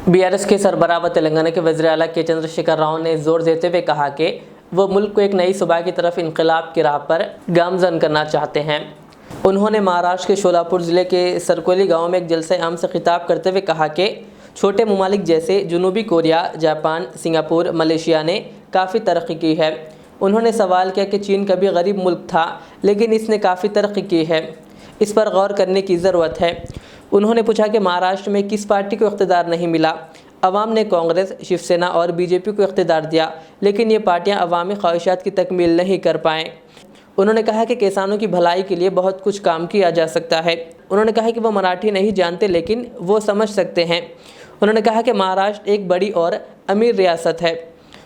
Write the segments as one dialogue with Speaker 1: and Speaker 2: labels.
Speaker 1: BRS के सरबराह व तेलंगाना के वज़ीर आला के चंद्रशेखर राव ने जोर देते हुए कहा कि वो मुल्क को एक नई सुबह की तरफ इनकलाब की राह पर गामजन करना चाहते हैं। उन्होंने महाराष्ट्र के शोलापुर ज़िले के सरकोली गांव में एक जलसे आम से खिताब करते हुए कहा कि छोटे ममालिक जैसे जनूबी कोरिया, जापान, सिंगापुर, मलेशिया ने काफ़ी तरक्की की है। उन्होंने सवाल किया कि चीन कभी गरीब मुल्क था लेकिन इसने काफ़ी तरक्की की है, इस पर गौर करने की ज़रूरत है। उन्होंने पूछा कि महाराष्ट्र में किस पार्टी को इख्तिदार नहीं मिला। अवाम ने कांग्रेस, शिवसेना और बीजेपी को इख्तिदार दिया, लेकिन ये पार्टियां अवामी ख्वाहिशात की तकमील नहीं कर पाएँ। उन्होंने कहा कि किसानों की भलाई के लिए बहुत कुछ काम किया जा सकता है। उन्होंने कहा कि वो मराठी नहीं जानते लेकिन वो समझ सकते हैं। उन्होंने कहा कि महाराष्ट्र एक बड़ी और अमीर रियासत है।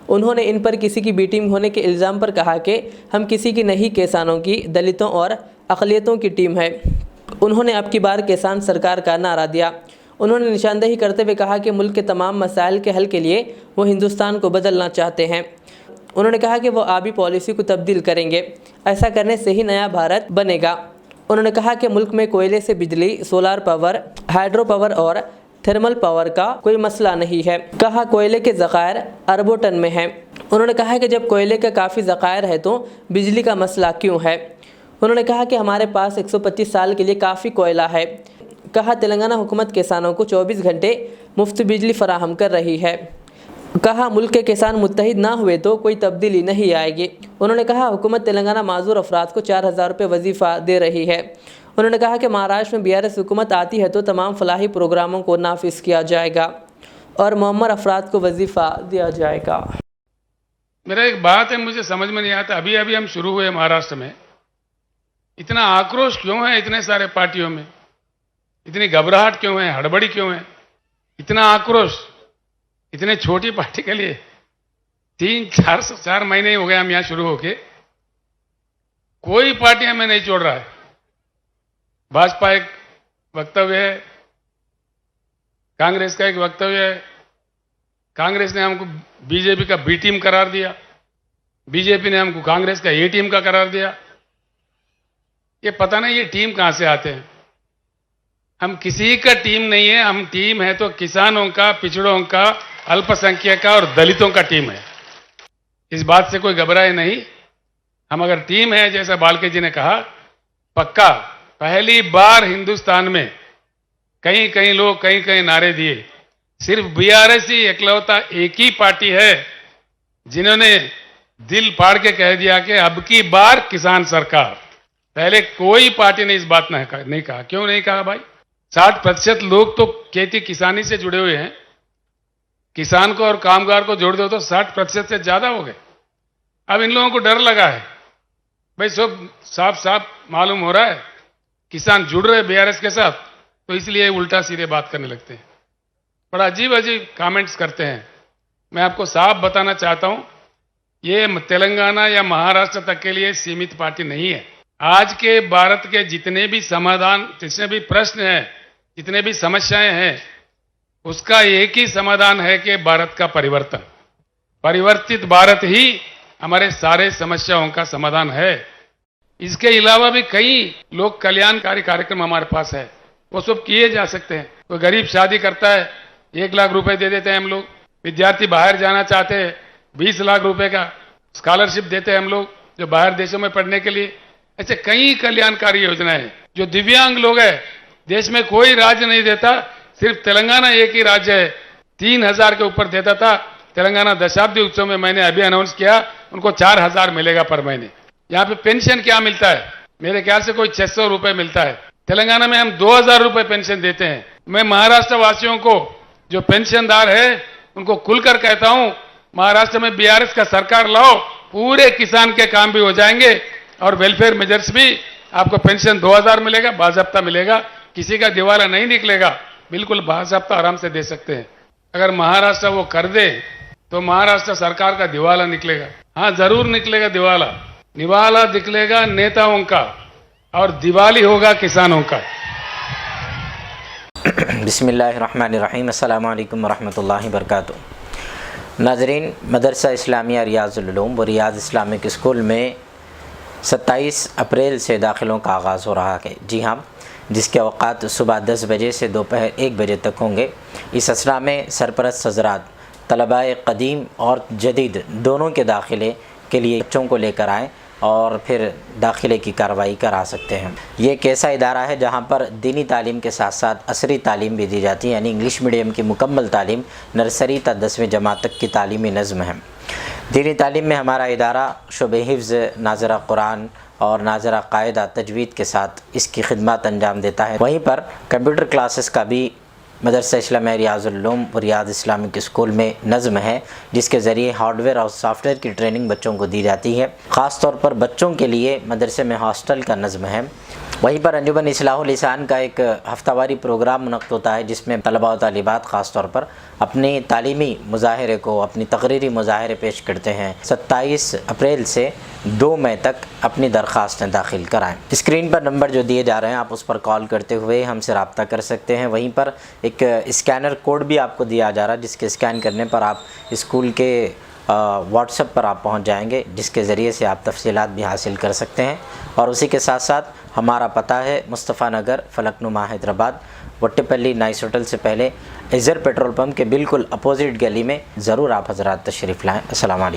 Speaker 1: उन्होंने इन पर किसी की बी टीम होने के इल्ज़ाम पर कहा कि हम किसी की नहीं, किसानों की, दलितों और अक़लियतों की टीम है। उन्होंने अब की बार किसान सरकार का नारा दिया। उन्होंने निशानदेही करते हुए कहा कि मुल्क के तमाम मसाइल के हल के लिए वो हिंदुस्तान को बदलना चाहते हैं। उन्होंने कहा कि वो आबी पॉलिसी को तब्दील करेंगे, ऐसा करने से ही नया भारत बनेगा। उन्होंने कहा कि मुल्क में कोयले से बिजली, सोलार पावर, हाइड्रो पावर और थर्मल पावर का कोई मसला नहीं है। कहा कोयले के ज़खायर अरबों टन में हैं। उन्होंने कहा कि जब कोयले का काफ़ी ज़खायर है तो बिजली का मसला क्यों है। उन्होंने कहा कि हमारे पास 125 साल के लिए काफ़ी कोयला है। कहा तेलंगाना हुकूमत किसानों को 24 घंटे मुफ्त बिजली फराहम कर रही है। कहा मुल्क के किसान मुत्तहिद ना हुए तो कोई तब्दीली नहीं आएगी। उन्होंने कहा हुकूमत तेलंगाना माजूर अफराद को 4000 रुपये वजीफ़ा दे रही है। उन्होंने कहा कि महाराष्ट्र में बीआरएस हुकूमत आती है तो तमाम फलाही प्रोग्रामों को नाफिज किया जाएगा और मुअम्मर अफराद को वजीफ़ा दिया जाएगा।
Speaker 2: मेरा एक बात है, मुझे समझ में नहीं आता, अभी अभी हम शुरू हुए महाराष्ट्र में, इतना आक्रोश क्यों है इतने सारे पार्टियों में, इतनी घबराहट क्यों है, हड़बड़ी क्यों है, इतना आक्रोश इतने छोटी पार्टी के लिए। 3-4 महीने ही हो गए हम यहां शुरू होके, कोई पार्टी हमें नहीं छोड़ रहा है। भाजपा एक वक्तव्य है, कांग्रेस का एक वक्तव्य है। कांग्रेस ने हमको बीजेपी का बी टीम करार दिया, बीजेपी ने हमको कांग्रेस का ए टीम का करार दिया। ये पता नहीं ये टीम कहां से आते हैं। हम किसी का टीम नहीं है, हम टीम है तो किसानों का, पिछड़ों का, अल्पसंख्यक का और दलितों का टीम है। इस बात से कोई घबराए नहीं। हम अगर टीम है, जैसा बालके जी ने कहा, पक्का पहली बार हिंदुस्तान में कहीं कहीं लोग कहीं कहीं नारे दिए, सिर्फ बीआरएस ही इकलौता एक ही पार्टी है जिन्होंने दिल फाड़ के कह दिया कि अब की बार किसान सरकार। पहले कोई पार्टी ने इस बात नहीं कहा। क्यों नहीं कहा भाई? 60% लोग तो खेती किसानी से जुड़े हुए हैं। किसान को और कामगार को जोड़ दो तो 60% से ज्यादा हो गए। अब इन लोगों को डर लगा है भाई, सब साफ साफ मालूम हो रहा है किसान जुड़ रहे बीआरएस के साथ, तो इसलिए उल्टा सीधे बात करने लगते हैं, बड़ा अजीब अजीब कमेंट्स करते हैं। मैं आपको साफ बताना चाहता हूं, ये तेलंगाना या महाराष्ट्र तक के लिए सीमित पार्टी नहीं है। आज के भारत के जितने भी समाधान, जितने भी प्रश्न हैं, जितने भी समस्याएं हैं, उसका एक ही समाधान है कि भारत का परिवर्तन। परिवर्तित भारत ही हमारे सारे समस्याओं का समाधान है। इसके अलावा भी कई लोक कल्याणकारी कार्यक्रम हमारे पास है, वो सब किए जा सकते हैं। कोई गरीब शादी करता है, 1 लाख रुपए दे देते हैं हम लोग। विद्यार्थी बाहर जाना चाहते हैं, 20 लाख रुपए का स्कॉलरशिप देते हैं हम लोग जो बाहर देशों में पढ़ने के लिए। ऐसे कई कल्याणकारी योजनाएं हैं। जो दिव्यांग लोग हैं, देश में कोई राज्य नहीं देता, सिर्फ तेलंगाना एक ही राज्य है 3000 के ऊपर देता था। तेलंगाना दशाब्दी उत्सव में मैंने अभी अनाउंस किया, उनको 4000 मिलेगा पर महीने। यहाँ पे पेंशन क्या मिलता है? मेरे ख्याल से कोई 600 रुपए मिलता है। तेलंगाना में हम 2000 रुपए पेंशन देते हैं। मैं महाराष्ट्र वासियों को, जो पेंशनदार है, उनको खुलकर कहता हूं, महाराष्ट्र में बीआरएस का सरकार लाओ, पूरे किसान के काम भी हो जाएंगे और वेलफेयर मेजर्स भी, आपको पेंशन 2000 मिलेगा, बाज़ाब्ता मिलेगा, किसी का दिवाला नहीं निकलेगा, बिल्कुल बाज़ाब्ता आराम से दे सकते हैं। अगर महाराष्ट्र वो कर दे तो महाराष्ट्र सरकार का दिवाला निकलेगा। हाँ, जरूर निकलेगा दिवाला। निवाला निकलेगा नेताओं का और दिवाली होगा किसानों का।
Speaker 3: बिस्मिल्लाहिर्रहमानिर्रहीम, अस्सलामु अलैकुम वरहमतुल्लाहि वबरकातुहू। नाज़रीन, मदरसा इस्लामिया रियाज़ुल उलूम व रियाज़ इस्लामिक स्कूल में 27 अप्रैल से दाखिलों का आगाज़ हो रहा है। जी हाँ, जिसके अवकात सुबह 10 बजे से दोपहर 1 बजे तक होंगे। इस असरा में सरपरस्त हज़रात तलबाए क़दीम और जदीद दोनों के दाखिले के लिए बच्चों को लेकर आएँ और फिर दाखिले की कार्रवाई करा सकते हैं। ये एक ऐसा इदारा है जहाँ पर दीनी तालीम के साथ साथ असरी तालीम भी दी जाती है, यानी इंग्लिश मीडियम की मुकम्मल तालीम नर्सरी तक 10वीं जमात तक की तालीमी नज़्म है। दीनी तालीम में हमारा इदारा शुबे हिफ्ज़, नाज़रा कुरान और नाज़रा कायदा तजवीद के साथ इसकी खिदमत अंजाम देता है। वहीं पर कंप्यूटर क्लासेस का भी मदरसा इस्लामिया रियाजुल उलूम व रियाद इस्लामिक स्कूल में नज़्म है, जिसके ज़रिए हार्डवेयर और सॉफ्टवेयर की ट्रेनिंग बच्चों को दी जाती है। ख़ास तौर पर बच्चों के लिए मदरसे में हॉस्टल का नज़्म है। वहीं पर अंजुमन इस्लाहुल लिसान का एक हफ्तावारी प्रोग्राम मुनक़्क़द होता है, जिसमें तलबा व तालिबात ख़ास तौर पर अपनी तालीमी मुज़ाहिरे को, अपनी तकरीरी मुज़ाहिरे पेश करते हैं। 27 अप्रैल से 2 मई तक अपनी दरख्वास्तें दाखिल कराएँ। स्क्रीन पर नंबर जो दिए जा रहे हैं, आप उस पर कॉल करते हुए हमसे रब्ता कर सकते हैं। वहीं पर एक स्कैनर कोड भी आपको दिया जा रहा है, जिसके स्कैन करने पर आप स्कूल के व्हाट्सएप पर आप पहुंच जाएंगे, जिसके ज़रिए से आप तफसीलात भी हासिल कर सकते हैं। और उसी के साथ साथ हमारा पता है मुस्तफ़ा नगर, फलकनुमा, हैदराबाद, वट्टेपल्ली नाइस होटल से पहले इज़र पेट्रोल पंप के बिल्कुल अपोजिट गली में। ज़रूर आप हज़रात तशरीफ़ लाएँ। अस्सलाम वालेकुम।